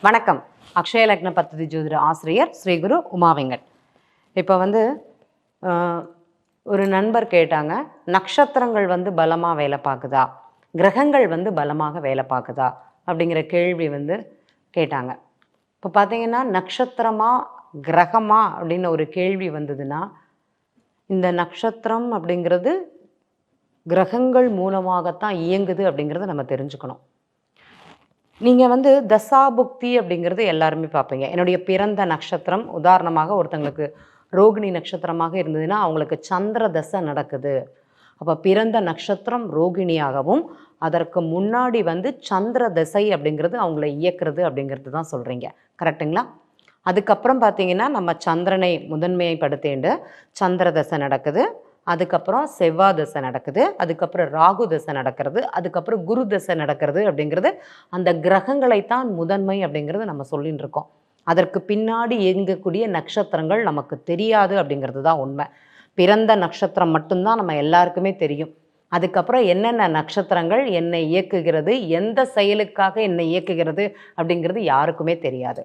வணக்கம். அக்ஷய லக்ன பத்ததி ஜோதிட ஆசிரியர் ஸ்ரீ குரு உமாவெங்கட். இப்போ ஒரு நண்பர் கேட்டாங்க, நட்சத்திரங்கள் பலமாக வேலை பார்க்குதா, கிரகங்கள் பலமாக வேலை பார்க்குதா அப்படிங்கிற கேள்வி கேட்டாங்க. இப்போ பார்த்தீங்கன்னா, நட்சத்திரமா கிரகமா அப்படின்னு ஒரு கேள்வி வந்ததுன்னா, இந்த நட்சத்திரம் அப்படிங்கிறது கிரகங்கள் மூலமாகத்தான் இயங்குது அப்படிங்கிறத நம்ம தெரிஞ்சுக்கணும். நீங்கள் தசாபுக்தி அப்படிங்கிறது எல்லாருமே பார்ப்பீங்க. என்னுடைய பிறந்த நட்சத்திரம் உதாரணமாக ஒருத்தங்களுக்கு ரோகிணி நட்சத்திரமாக இருந்ததுன்னா அவங்களுக்கு சந்திர தசை நடக்குது. அப்போ பிறந்த நட்சத்திரம் ரோகிணியாகவும் அதற்கு முன்னாடி சந்திர தசை அப்படிங்கிறது அவங்கள இயக்குறது அப்படிங்கிறது தான் சொல்கிறீங்க. கரெக்டுங்களா? அதுக்கப்புறம் பார்த்தீங்கன்னா நம்ம சந்திரனை முதன்மைப்படுத்திண்டு சந்திர தசை நடக்குது. அதுக்கப்புறம் செவ்வாய் தசை நடக்குது. அதுக்கப்புறம் ராகு தசை நடக்கிறது. அதுக்கப்புறம் குரு தசை நடக்கிறது அப்படிங்கிறது அந்த கிரகங்களைத்தான் முதன்மை அப்படிங்கிறது நம்ம சொல்லின்னு இருக்கோம். அதற்கு பின்னாடி இயங்கக்கூடிய நட்சத்திரங்கள் நமக்கு தெரியாது அப்படிங்கிறது தான் உண்மை. பிறந்த நட்சத்திரம் மட்டும்தான் நம்ம எல்லாருக்குமே தெரியும். அதுக்கப்புறம் என்னென்ன நட்சத்திரங்கள் என்னை இயக்குகிறது, எந்த செயலுக்காக என்னை இயக்குகிறது அப்படிங்கிறது யாருக்குமே தெரியாது.